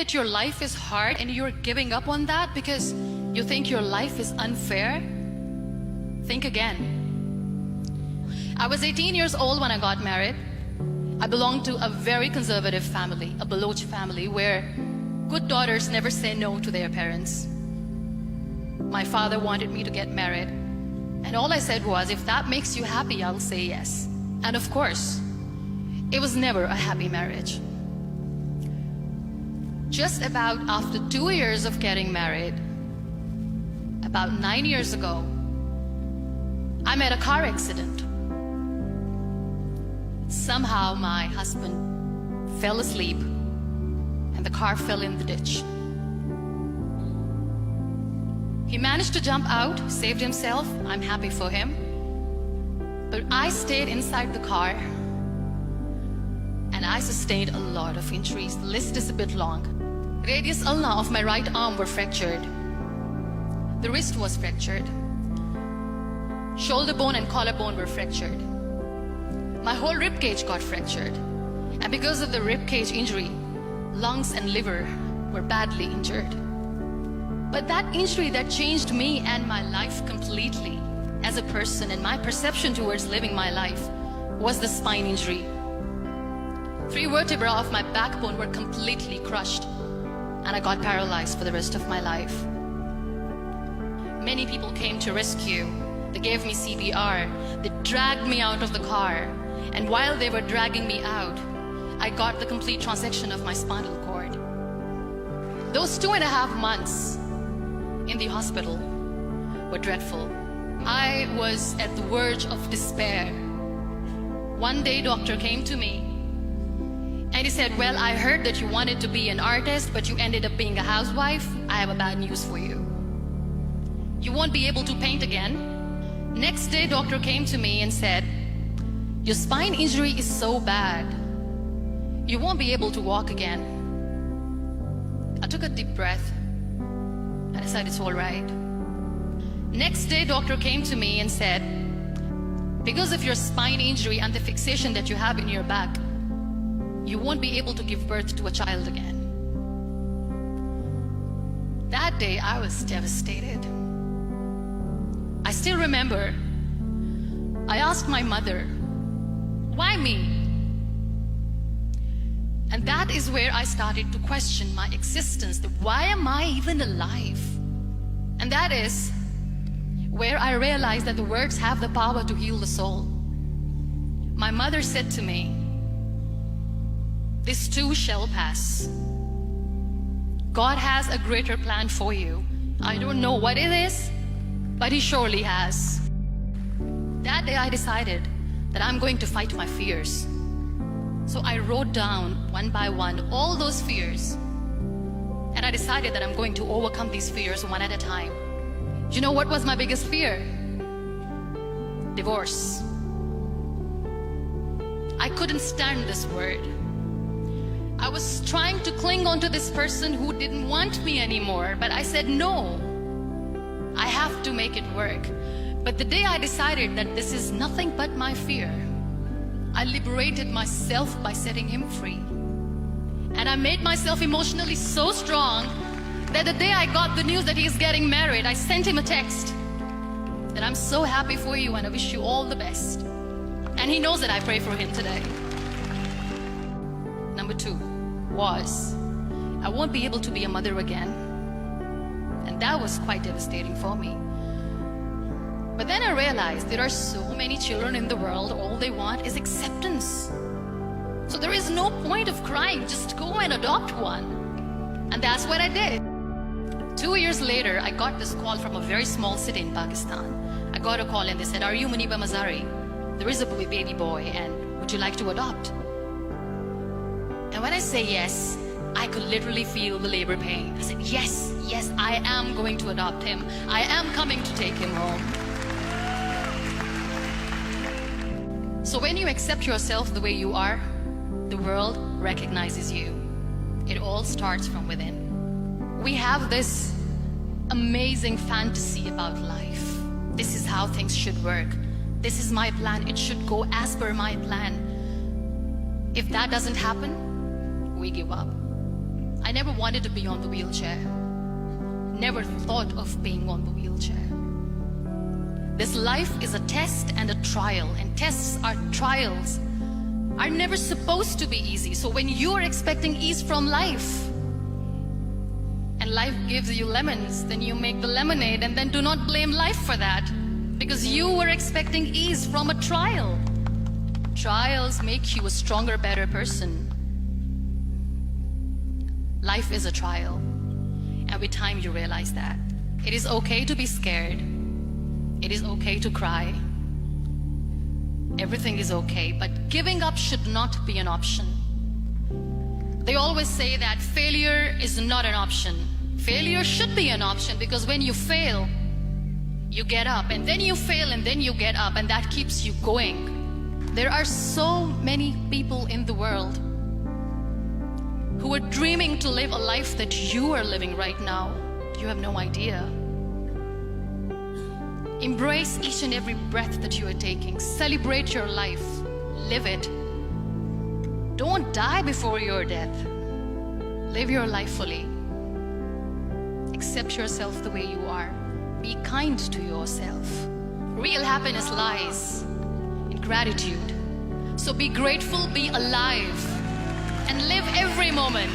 that your life is hard and you're giving up on that because you think your life is unfair, think again. I was 18 years old when I got married. I belonged to a very conservative family, a Baloch family, where good daughters never say no to their parents. My father wanted me to get married, and all I said was, if that makes you happy, I'll say yes. And of course, it was never a happy marriage. Just about after 2 years of getting married, about 9 years ago, I met a car accident. Somehow my husband fell asleep and the car fell in the ditch. He managed to jump out, saved himself. I'm happy for him. But I stayed inside the car and I sustained a lot of injuries. The list is a bit long. Radius ulna of my right arm were fractured. The wrist was fractured. Shoulder bone and collarbone were fractured. My whole rib cage got fractured. And because of the rib cage injury, lungs and liver were badly injured. But that injury that changed me and my life completely as a person and my perception towards living my life was the spine injury. 3 vertebrae of my backbone were completely crushed and I got paralyzed for the rest of my life. Many people came to rescue. They gave me CPR. They dragged me out of the car. And while they were dragging me out, I got the complete transection of my spinal cord. Those 2.5 months in the hospital were dreadful. I was at the verge of despair. One day, doctor came to me and he said, well, I heard that you wanted to be an artist, but you ended up being a housewife. I have a bad news for you. You won't be able to paint again. Next day, doctor came to me and said, your spine injury is so bad, you won't be able to walk again. I took a deep breath and I said, it's all right. Next day, doctor came to me and said, because of your spine injury and the fixation that you have in your back, you won't be able to give birth to a child again. That day, I was devastated. I still remember, I asked my mother, why me? And that is where I started to question my existence. Why am I even alive? And that is where I realized that the words have the power to heal the soul. My mother said to me, this too shall pass. God has a greater plan for you. I don't know what it is, but He surely has. That day I decided that I'm going to fight my fears. So I wrote down one by one all those fears. And I decided that I'm going to overcome these fears one at a time. You know what was my biggest fear? Divorce. I couldn't stand this word. I was trying to cling on to this person who didn't want me anymore, but I said no. I have to make it work. But the day I decided that this is nothing but my fear, I liberated myself by setting him free. And I made myself emotionally so strong that the day I got the news that he's getting married, I sent him a text that I'm so happy for you and I wish you all the best. And he knows that I pray for him today. Number 2 was, I won't be able to be a mother again. And that was quite devastating for me. But then I realized there are so many children in the world, all they want is acceptance. So there is no point of crying, just go and adopt one. And that's what I did. 2 years later, I got this call from a very small city in Pakistan. I got a call and they said, are you Muniba Mazari? There is a baby boy and would you like to adopt? And when I say yes, I could literally feel the labor pain. I said, yes, I am going to adopt him. I am coming to take him home. So when you accept yourself the way you are, the world recognizes you. It all starts from within. We have this amazing fantasy about life. This is how things should work. This is my plan. It should go as per my plan. If that doesn't happen, we give up. I I never wanted to be on the wheelchair. Never thought of being on the wheelchair. This life is a test and a trial, and tests are trials are never supposed to be easy. So when you are expecting ease from life, and life gives you lemons, then you make the lemonade, and then do not blame life for that, because you were expecting ease from a trial. Trials make you a stronger, better person. Life is a trial, and with time you realize that. It is okay to be scared. It is okay to cry. Everything is okay, but giving up should not be an option. They always say that failure is not an option. Failure should be an option, because when you fail, you get up, and then you fail, and then you get up, and that keeps you going. There are so many people in the world who are dreaming to live a life that you are living right now. You have no idea. Embrace each and every breath that you are taking. Celebrate your life. Live it. Don't die before your death. Live your life fully. Accept yourself the way you are. Be kind to yourself. Real happiness lies in gratitude. So be grateful, be alive, and live every moment